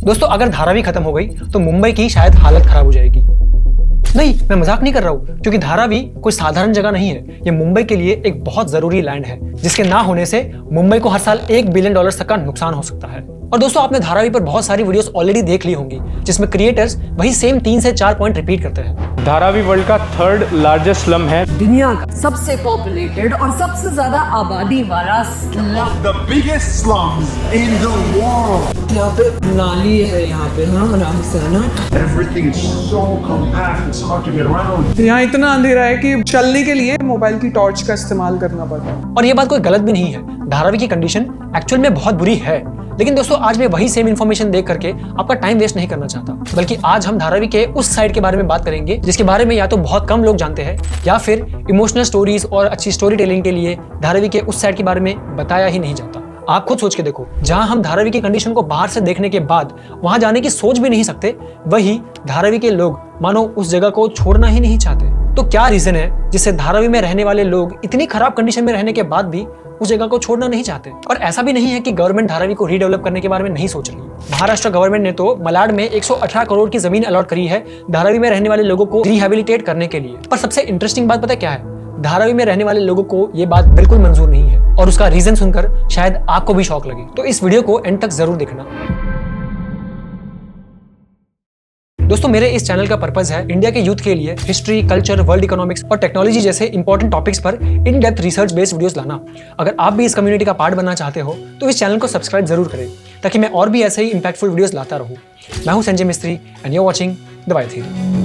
दोस्तों अगर धारावी खत्म हो गई तो मुंबई की शायद हालत खराब हो जाएगी। नहीं, मैं मजाक नहीं कर रहा हूँ, क्योंकि धारावी कोई साधारण जगह नहीं है। ये मुंबई के लिए एक बहुत जरूरी लैंड है, जिसके ना होने से मुंबई को हर साल $1 बिलियन तक का नुकसान हो सकता है। और दोस्तों आपने धारावी पर बहुत सारी वीडियोस ऑलरेडी देख ली होंगी, जिसमें क्रिएटर्स वही सेम 3 से 4 पॉइंट रिपीट करते हैं। धारावी वर्ल्ड का 3rd लार्जेस्ट स्लम है, दुनिया का सबसे पॉपुलेटेड और सबसे ज्यादा आबादी वाला slum, the biggest slums in the world. यहाँ पे नाली है, यहाँ पे हाँ आराम से है ना। Everything is so compact, it's hard to get around. यहाँ इतना अंधेरा है कि चलने के लिए मोबाइल की टॉर्च का इस्तेमाल करना पड़ता है। और ये बात कोई गलत भी नहीं है, धारावी की कंडीशन एक्चुअल में बहुत बुरी है। लेकिन दोस्तों आज मैं वही सेम इन्फॉर्मेशन देख करके आपका टाइम वेस्ट नहीं करना चाहता, बल्कि आज हम धारावी के उस साइड के बारे में बात करेंगे जिसके बारे में या तो बहुत कम लोग जानते हैं, या फिर इमोशनल स्टोरीज और अच्छी स्टोरी टेलिंग के लिए धारावी के उस साइड के बारे में बताया ही नहीं जाता। आप खुद सोच के देखो, जहां हम धारावी की कंडीशन को बाहर से देखने के बाद वहां जाने की सोच भी नहीं सकते, वही धारावी के लोग मानो उस जगह को छोड़ना ही नहीं चाहते। तो क्या रीजन है जिससे धारावी में रहने वाले लोग इतनी खराब कंडीशन में रहने के बाद भी उस जगह को छोड़ना नहीं चाहते? और ऐसा भी नहीं है कि गवर्नमेंट धारावी को रीडेवलप करने के बारे में नहीं सोच रही। महाराष्ट्र गवर्नमेंट ने तो मलाड में 118 करोड़ की जमीन अलॉट करी है धारावी में रहने वाले लोगों को रिहेबिलिटेट करने के लिए। पर सबसे इंटरेस्टिंग बात पता क्या है? धारावी में रहने वाले लोगों को ये बात बिल्कुल मंजूर नहीं है, और उसका रीजन सुनकर शायद आपको भी शौक लगे। तो इस वीडियो को एंड तक जरूर देखना। दोस्तों मेरे इस चैनल का पर्पस है इंडिया के यूथ के लिए हिस्ट्री, कल्चर, वर्ल्ड इकोनॉमिक्स और टेक्नोलॉजी जैसे इंपॉर्टेंट टॉपिक्स पर in depth research based videos लाना। अगर आप भी इस कम्युनिटी का पार्ट बनना चाहते हो तो इस चैनल को सब्सक्राइब जरूर करें, ताकि मैं और भी ऐसे ही इंपैक्टफुल वीडियोस लाता रहूं। मैं हूं Sanjay Mistry and you are watching the Y theory.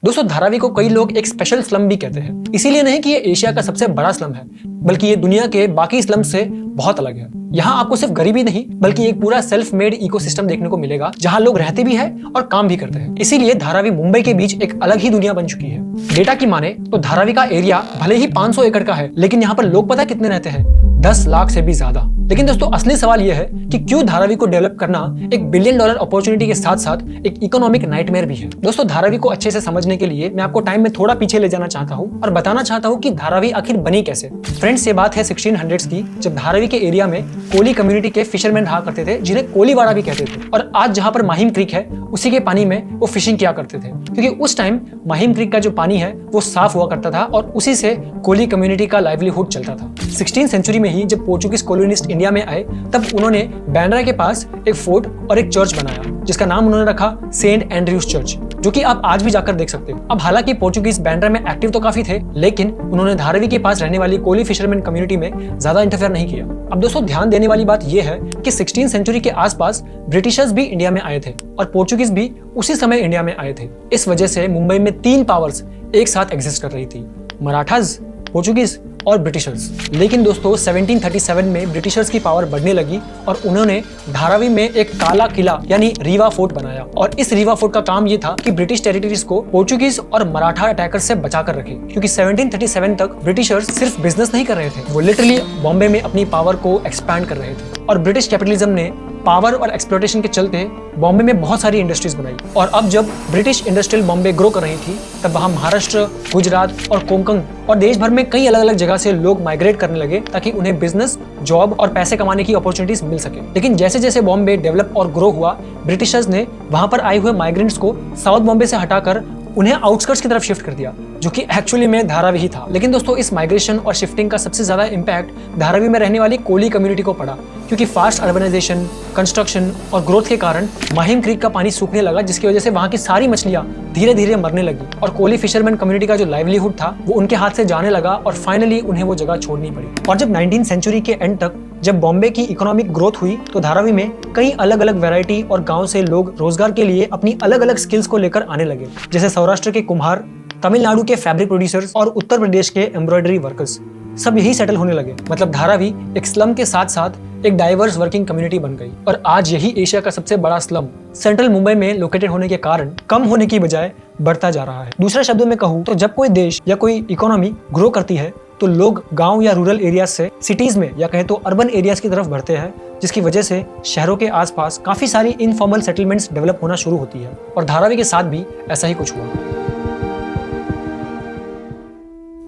दोस्तों धारावी को कई लोग एक स्पेशल स्लम भी कहते हैं, इसीलिए नहीं कि ये एशिया का सबसे बड़ा स्लम है, बल्कि ये दुनिया के बाकी स्लम से बहुत अलग है। यहाँ आपको सिर्फ गरीबी नहीं बल्कि एक पूरा सेल्फ मेड इकोसिस्टम देखने को मिलेगा, जहाँ लोग रहते भी हैं और काम भी करते हैं। इसीलिए धारावी मुंबई के बीच एक अलग ही दुनिया बन चुकी है। डेटा की माने तो धारावी का एरिया भले ही 500 एकड़ का है, लेकिन यहाँ पर लोग पता कितने रहते हैं? 10 लाख से भी ज्यादा। लेकिन दोस्तों असली सवाल यह है कि क्यों धारावी को डेवलप करना $1 बिलियन अपॉर्चुनिटी के साथ साथ एक इकोनॉमिक नाइटमेयर भी है। दोस्तों धारावी को अच्छे से समझने के लिए मैं आपको टाइम में थोड़ा पीछे ले जाना चाहता हूँ और बताना चाहता हूँ कि धारावी आखिर बनी कैसे। फ्रेंड्स ये बात है 1600s की, जब धारावी के एरिया में कोली कम्युनिटी के फिशरमैन रहा करते थे, जिन्हें कोलीवाड़ा भी कहते थे। और आज जहाँ पर माहिम क्रीक है उसी के पानी में वो फिशिंग किया करते थे, क्योंकि उस टाइम माहिम क्रीक का जो पानी है वो साफ हुआ करता था और उसी से कोली कम्युनिटी का लाइवलीहुड चलता था। 16th सेंचुरी में ही जब पोर्चुगीज कॉलोनिस्ट इंडिया में आए, तब उन्होंने बैंड्रा के पास एक फोर्ट और एक चर्च बनाया, जिसका नाम उन्होंने रखा सेंट एंड्रयूज चर्च, जो कि आप आज भी जाकर देख सकते हो। अब हालांकि पोर्चुगीज बैंड्रा में एक्टिव तो काफी थे, लेकिन उन्होंने धारावी के पास रहने वाली कोली फिशरमैन कम्युनिटी में ज्यादा इंटरफेयर नहीं किया। अब दोस्तों ध्यान देने वाली बात यह है कि 16th सेंचुरी के आसपास ब्रिटिशर्स भी इंडिया में आए थे और पोर्चुगीज भी उसी समय इंडिया में आए थे। इस वजह से मुंबई में 3 पावर्स एक साथ एग्जिस्ट कर रही थी, मराठाज, पोर्चुगीज और ब्रिटिशर्स। लेकिन दोस्तों 1737 में ब्रिटिशर्स की पावर बढ़ने लगी और उन्होंने धारावी में एक काला किला यानी रीवा फोर्ट बनाया। और इस रीवा फोर्ट का काम ये था कि ब्रिटिश टेरिटरीज को पोर्चुगीज और मराठा अटैकर से बचा कर रखे, क्योंकि 1737 तक ब्रिटिशर्स सिर्फ बिजनेस नहीं कर रहे थे, वो लिटरली बॉम्बे में अपनी पावर को एक्सपैंड कर रहे थे। और ब्रिटिश कैपिटलिज्म ने पावर और एक्सप्लॉयटेशन के चलते बॉम्बे में बहुत सारी इंडस्ट्रीज बनाई। और अब जब ब्रिटिश इंडस्ट्रियल बॉम्बे ग्रो कर रही थी, तब वहाँ महाराष्ट्र, गुजरात और कोंकण और देश भर में कई अलग अलग जगह से लोग माइग्रेट करने लगे, ताकि उन्हें बिजनेस, जॉब और पैसे कमाने की अपॉर्चुनिटीज मिल सके। लेकिन जैसे जैसे बॉम्बे डेवलप और ग्रो हुआ, ब्रिटिशर्स ने वहाँ पर आए हुए माइग्रेंट्स को साउथ बॉम्बे से हटाकर उन्हें आउटस्कर्ट्स की तरफ शिफ्ट कर दिया, जो कि एक्चुअली में धारावी ही था। लेकिन दोस्तों इस माइग्रेशन और शिफ्टिंग का सबसे ज्यादा इम्पैक्ट धारावी में रहने वाली कोली कम्युनिटी को पड़ा, क्योंकि फास्ट अर्बनाइजेशन, कंस्ट्रक्शन और ग्रोथ के कारण माहिम क्रीक का पानी सूखने लगा, जिसकी वजह से वहाँ की सारी मछलियाँ धीरे धीरे मरने लगी और कोली फिशरमैन कम्युनिटी का जो लाइवलीहुड था वो उनके हाथ से जाने लगा और फाइनली उन्हें वो जगह छोड़नी पड़ी। और जब 19th सेंचुरी के एंड तक जब बॉम्बे की इकोनॉमिक ग्रोथ हुई, तो धारावी में कई अलग अलग वैरायटी और गांव से लोग रोजगार के लिए अपनी अलग अलग स्किल्स को लेकर आने लगे, जैसे सौराष्ट्र के कुम्हार, तमिलनाडु के फैब्रिक प्रोड्यूसर्स और उत्तर प्रदेश के एम्ब्रॉयडरी वर्कर्स, सब यही सेटल होने लगे। मतलब धारावी एक स्लम के साथ साथ एक डाइवर्स वर्किंग कम्युनिटी बन गई। और आज यही एशिया का सबसे बड़ा स्लम सेंट्रल मुंबई में लोकेटेड होने के कारण कम होने की बजाय बढ़ता जा रहा है। दूसरे शब्दों में कहूँ तो जब कोई देश या कोई इकोनॉमी ग्रो करती है, तो लोग गांव या रूरल एरियाज से सिटीज में या कहें तो अर्बन एरियाज की तरफ बढ़ते हैं, जिसकी वजह से शहरों के आसपास काफी सारी इनफॉर्मल सेटलमेंट्स डेवलप होना शुरू होती है। और धारावी के साथ भी ऐसा ही कुछ हुआ।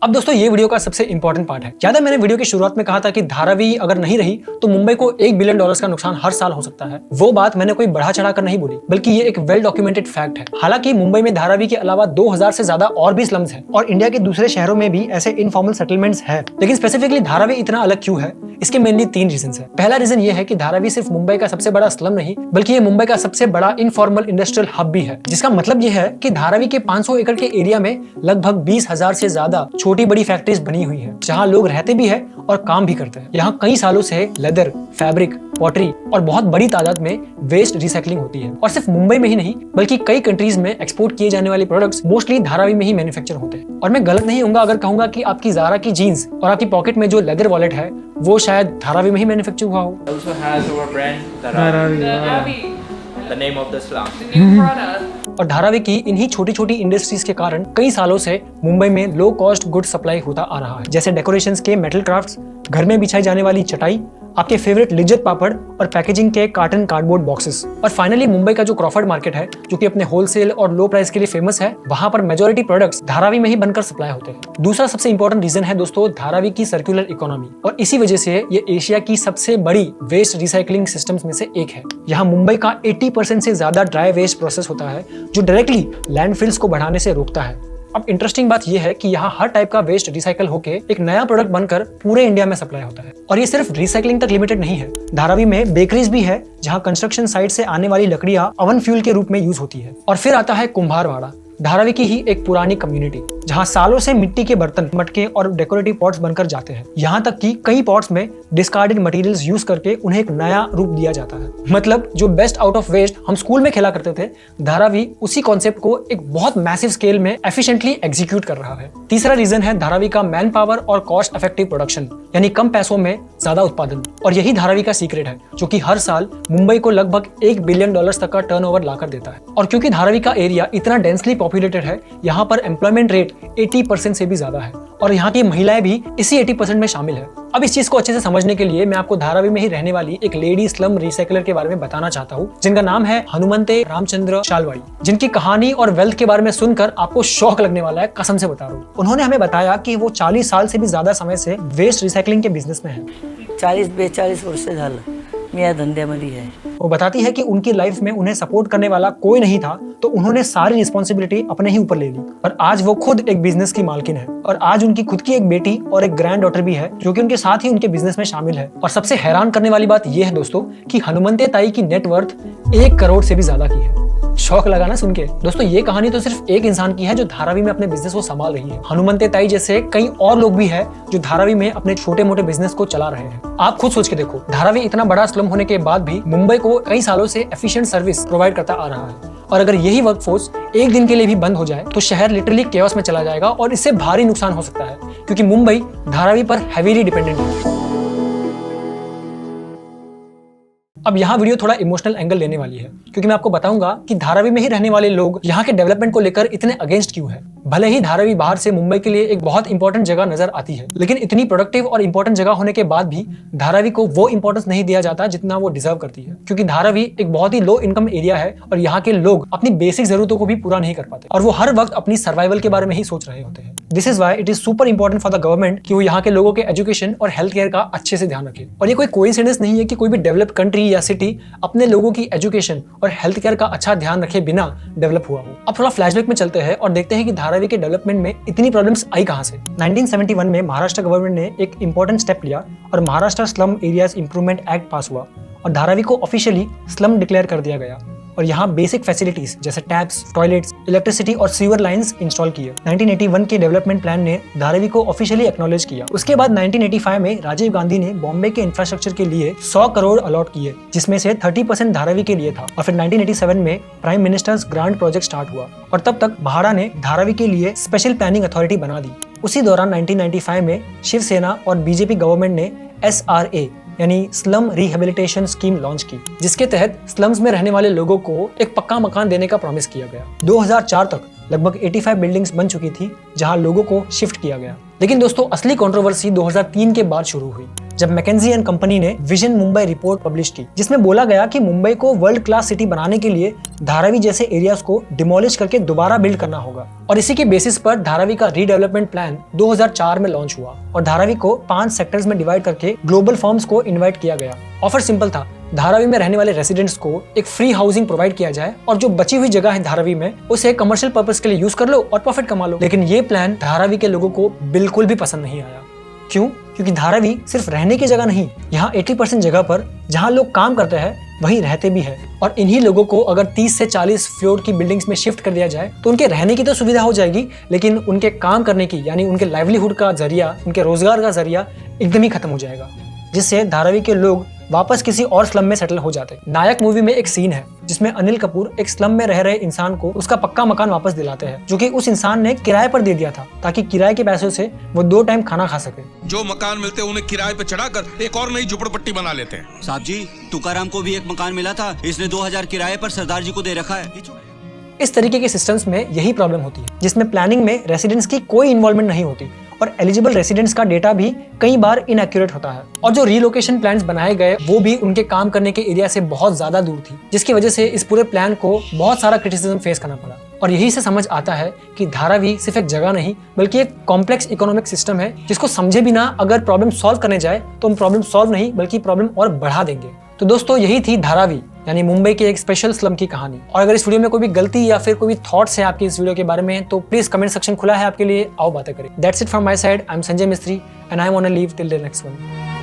अब दोस्तों ये वीडियो का सबसे इंपॉर्टेंट पार्ट है। याद है मैंने वीडियो की शुरुआत में कहा था कि धारावी अगर नहीं रही तो मुंबई को $1 बिलियन का नुकसान हर साल हो सकता है। वो बात मैंने कोई बढ़ा चढ़ा कर नहीं बोली, बल्कि ये एक वेल डॉक्यूमेंटेड फैक्ट है। हालांकि मुंबई में धारावी के अलावा 2000 से ज्यादा और भी स्लम्स हैं और इंडिया के दूसरे शहरों में भी ऐसे इनफॉर्मल सेटलमेंट्स हैं। लेकिन स्पेसिफिकली धारावी इतना अलग क्यों है, इसके मेनली 3 रीजन है। पहला रीजन ये है कि धारावी सिर्फ मुंबई का सबसे बड़ा स्लम नहीं, बल्कि ये मुंबई का सबसे बड़ा इनफॉर्मल इंडस्ट्रियल हब भी है। जिसका मतलब ये है कि धारावी के 500 एकड़ के एरिया में लगभग 20,000 से ज्यादा छोटी बड़ी फैक्ट्रीज बनी हुई है, जहाँ लोग रहते भी है और काम भी करते हैं। यहाँ कई सालों से लेदर, फैब्रिक, पॉटरी और बहुत बड़ी तादाद में वेस्ट रिसाइकलिंग होती है। और सिर्फ मुंबई में ही नहीं, बल्कि कई कंट्रीज में एक्सपोर्ट किए जाने वाले प्रोडक्ट्स मोस्टली धारावी में ही मैन्युफैक्चर होते हैं। और मैं गलत नहीं होऊंगा अगर कहूंगा कि आपकी ज़ारा की जीन्स और आपकी पॉकेट में जो लेदर वॉलेट है वो शायद धारावी में ही मैन्युफैक्चर हुआ हो। Also has our brand Dharavi, the name of the slum. और धारावी की इन्हीं छोटी छोटी इंडस्ट्रीज के कारण कई सालों से मुंबई में लो कॉस्ट गुड सप्लाई होता आ रहा है, जैसे डेकोरेशंस के मेटल क्राफ्ट्स, घर में बिछाई जाने वाली चटाई, आपके फेवरेट लिज्जत पापड़ और पैकेजिंग के कार्टन कार्डबोर्ड बॉक्सेस। और फाइनली मुंबई का जो क्रॉफर्ड मार्केट है, जो कि अपने होलसेल और लो प्राइस के लिए फेमस है, वहां पर मेजॉरिटी प्रोडक्ट्स धारावी में ही बनकर सप्लाई होते हैं। दूसरा सबसे इंपॉर्टेंट रीजन है दोस्तों धारावी की सर्कुलर इकोनॉमी, और इसी वजह से ये एशिया की सबसे बड़ी वेस्ट रिसाइकलिंग सिस्टम्स में से एक है। यहाँ मुंबई का 80% से ज्यादा ड्राई वेस्ट प्रोसेस होता है, जो डायरेक्टली लैंडफिल्स को बढ़ाने से रोकता है। अब इंटरेस्टिंग बात यह है कि यहाँ हर टाइप का वेस्ट रिसाइकल होके एक नया प्रोडक्ट बनकर पूरे इंडिया में सप्लाई होता है। और ये सिर्फ रिसाइकलिंग तक लिमिटेड नहीं है। धारावी में बेकरीज भी है, जहाँ कंस्ट्रक्शन साइट से आने वाली लकड़ियां ओवन फ्यूल के रूप में यूज होती है। और फिर आता है कुम्हारवाड़ा, धारावी की ही एक पुरानी कम्युनिटी, जहाँ सालों से मिट्टी के बर्तन, मटके और डेकोरेटिव पॉट्स बनकर जाते हैं। यहाँ तक कि कई पॉट्स में डिस्कार्डेड मटेरियल्स यूज करके उन्हें एक नया रूप दिया जाता है। मतलब जो बेस्ट आउट ऑफ वेस्ट हम स्कूल में खेला करते थे, धारावी उसी कॉन्सेप्ट को एक बहुत मैसिव स्केल में एफिशिएंटली एग्जीक्यूट कर रहा है। तीसरा रीजन है धारावी का मैन पावर और कॉस्ट इफेक्टिव प्रोडक्शन, यानी कम पैसों में ज्यादा उत्पादन। और यही धारावी का सीक्रेट है, जो कि हर साल मुंबई को लगभग $1 बिलियन तक का टर्नओवर लाकर देता है। और क्योंकि धारावी का एरिया इतना डेंसली पॉपुलेटेड है, यहाँ पर एम्प्लॉयमेंट रेट 80% से भी ज्यादा है और यहाँ की महिलाएं भी इसी 80% में शामिल है। अब इस चीज को अच्छे से समझने के लिए मैं आपको धारावी में ही रहने वाली एक लेडी स्लम रिसाइकलर के बारे में बताना चाहता हूँ, जिनका नाम है हनुमंते रामचंद्र शालवाई, जिनकी कहानी और वेल्थ के बारे में सुनकर आपको शौक लगने वाला है, कसम से बता रहा हूँ। उन्होंने हमें बताया कि वो 40 साल से भी ज्यादा समय से वेस्ट रिसाइकलिंग के बिजनेस में है। 40-42 वर्ष झालं मी या धंद्यामध्ये आहे। वो बताती है कि उनकी लाइफ में उन्हें सपोर्ट करने वाला कोई नहीं था, तो उन्होंने सारी रिस्पॉन्सिबिलिटी अपने ही ऊपर ले ली और आज वो खुद एक बिजनेस की मालकिन है। और आज उनकी खुद की एक बेटी और एक ग्रैंड डॉटर भी है, जो कि उनके साथ ही उनके बिजनेस में शामिल है। और सबसे हैरान करने वाली बात यह है दोस्तों कि हनुमंते ताई की नेटवर्थ 1 करोड़ से भी ज्यादा की है। शौक लगा ना सुन के। दोस्तों ये कहानी तो सिर्फ एक इंसान की है जो धारावी में अपने बिजनेस को संभाल रही है। हनुमंते ताई जैसे कई और लोग भी हैं जो धारावी में अपने छोटे मोटे बिजनेस को चला रहे हैं। आप खुद सोच के देखो, धारावी इतना बड़ा स्लम होने के बाद भी मुंबई को कई सालों से एफिशिएंट सर्विस प्रोवाइड करता आ रहा है। और अगर यही वर्कफोर्स एक दिन के लिए भी बंद हो जाए तो शहर लिटरली केओस में चला जाएगा और इससे भारी नुकसान हो सकता है, क्योंकि मुंबई धारावी पर हैवीली डिपेंडेंट है। अब यहाँ वीडियो थोड़ा इमोशनल एंगल लेने वाली है, क्योंकि मैं आपको बताऊंगा कि धारावी में ही रहने वाले लोग यहाँ के डेवलपमेंट को लेकर इतने अगेंस्ट क्यों है। भले ही धारावी बाहर से मुंबई के लिए एक बहुत इंपॉर्टेंट जगह नजर आती है, लेकिन इतनी प्रोडक्टिव और इंपॉर्टेंट जगह होने के बाद भी धारावी को वो इंपॉर्टेंस नहीं दिया जाता जितना वो डिजर्व करती है। क्योंकि धारावी एक बहुत ही लो इनकम एरिया है और यहाँ के लोग अपनी बेसिक जरूरतों को भी पूरा नहीं कर पाते और वो हर वक्त अपनी सर्वाइवल के बारे में ही सोच रहे होते हैं। This is why it is super important for the government कि वो यहाँ के लोगों के एजुकेशन और हेल्थ केयर का अच्छे से ध्यान रखे। और ये कोई कोइंसिडेंस नहीं है कि कोई भी डेवलप कंट्री या सिटी अपने लोगों की एजुकेशन और हेल्थ केयर का अच्छा ध्यान रखे बिना डेवलप हुआ हो। अब थोड़ा फ्लैशबैक में चलते हैं और देखते हैं कि धारावी के डेवलपमेंट में इतनी प्रॉब्लम्स आई कहां से। 1971 में महाराष्ट्र गवर्नमेंट ने एक इंपॉर्टेंट स्टेप लिया और Maharashtra slum areas improvement act पास हुआ और धारावी को ऑफिशियली स्लम डिक्लेयर कर दिया गया और यहाँ बेसिक फैसिलिटीज जैसे टैप्स, टॉयलेट्स, इलेक्ट्रिसिटी और सीवर लाइंस इंस्टॉल किए। 1981 के डेवलपमेंट प्लान ने धारावी को ऑफिशियली एक्नॉलेज किया। उसके बाद 1985 में राजीव गांधी ने बॉम्बे के इंफ्रास्ट्रक्चर के लिए 100 करोड़ अलॉट किए, जिसमें से 30% धारावी के लिए था। और फिर 1987 में prime ministers grant project start हुआ और तब तक भाड़ा ने धारावी के लिए स्पेशल प्लानिंग अथॉरिटी बना दी। उसी दौरान 1995 में शिवसेना और बीजेपी गवर्नमेंट ने SRA यानी स्लम रिहेबिलिटेशन स्कीम लॉन्च की, जिसके तहत स्लम्स में रहने वाले लोगों को एक पक्का मकान देने का प्रॉमिस किया गया। 2004 तक लगभग 85 बिल्डिंग्स बन चुकी थी, जहां लोगों को शिफ्ट किया गया। लेकिन दोस्तों असली कंट्रोवर्सी 2003 के बाद शुरू हुई, जब मैकेंजी एंड कंपनी ने विजन मुंबई रिपोर्ट पब्लिश की, जिसमें बोला गया कि मुंबई को वर्ल्ड क्लास सिटी बनाने के लिए धारावी जैसे एरियाज को डिमोलिश करके दोबारा बिल्ड करना होगा। और इसी के बेसिस पर धारावी का रीडेवलपमेंट प्लान 2004 में लॉन्च हुआ और धारावी को 5 सेक्टर्स में डिवाइड करके ग्लोबल फर्म्स को इन्वाइट किया गया। ऑफर सिंपल था, धारावी में रहने वाले रेसिडेंट्स को एक फ्री हाउसिंग प्रोवाइड किया जाए और जो बची हुई जगह है धारावी में उसे कमर्शियल पर्पस के लिए यूज कर लो और प्रॉफिट कमा लो। लेकिन ये प्लान धारावी के लोगों को बिल्कुल भी पसंद नहीं आया। क्यों? क्योंकि धारावी सिर्फ रहने की जगह नहीं, यहाँ 80% जगह पर जहाँ लोग काम करते हैं वहीं रहते भी है। और इन्हीं लोगों को अगर 30 से 40 फ्लोर की बिल्डिंग्स में शिफ्ट कर दिया जाए तो उनके रहने की तो सुविधा हो जाएगी, लेकिन उनके काम करने की यानी उनके लाइवलीहुड का जरिया, उनके रोजगार का जरिया एकदम ही खत्म हो जाएगा, जिससे धारावी के लोग वापस किसी और स्लम में सेटल हो जाते। नायक मूवी में एक सीन है जिसमें अनिल कपूर एक स्लम में रह रहे इंसान को उसका पक्का मकान वापस दिलाते हैं, जो कि उस इंसान ने किराए पर दे दिया था ताकि किराए के पैसों से वो 2 टाइम खाना खा सके। जो मकान मिलते हैं उन्हें किराए पे चढ़ाकर एक और नई झुपड़पट्टी बना लेते हैं। साहब जी, तुकाराम को भी एक मकान मिला था, इसने 2000 किराए पर सरदार जी को दे रखा है। इस तरीके के सिस्टम्स में यही प्रॉब्लम होती है, जिसमें प्लानिंग में रेसिडेंट्स की कोई इन्वॉल्वमेंट नहीं होती और एलिजिबल रेसिडेंट्स का डेटा भी कई बार इनएक्यूरेट होता है। और जो रीलोकेशन प्लान्स बनाए गए वो भी उनके काम करने के एरिया से बहुत ज्यादा दूर थी, जिसकी वजह से इस पूरे प्लान को बहुत सारा क्रिटिसिज्म फेस करना पड़ा। और यही से समझ आता है कि धारावी सिर्फ एक जगह नहीं बल्कि एक कॉम्प्लेक्स इकोनॉमिक सिस्टम है, जिसको समझे बिना अगर प्रॉब्लम सॉल्व करने जाए तो हम प्रॉब्लम सॉल्व नहीं बल्कि प्रॉब्लम और बढ़ा देंगे। तो दोस्तों, यही थी धारावी यानी मुंबई के एक स्पेशल स्लम की कहानी। और अगर इस वीडियो में कोई भी गलती या फिर कोई भी थॉट्स है आपकी इस वीडियो के बारे में तो प्लीज कमेंट सेक्शन खुला है आपके लिए, आओ बातें करें। That's it from my side, I am Sanjay Mistry and I want to leave till the next one.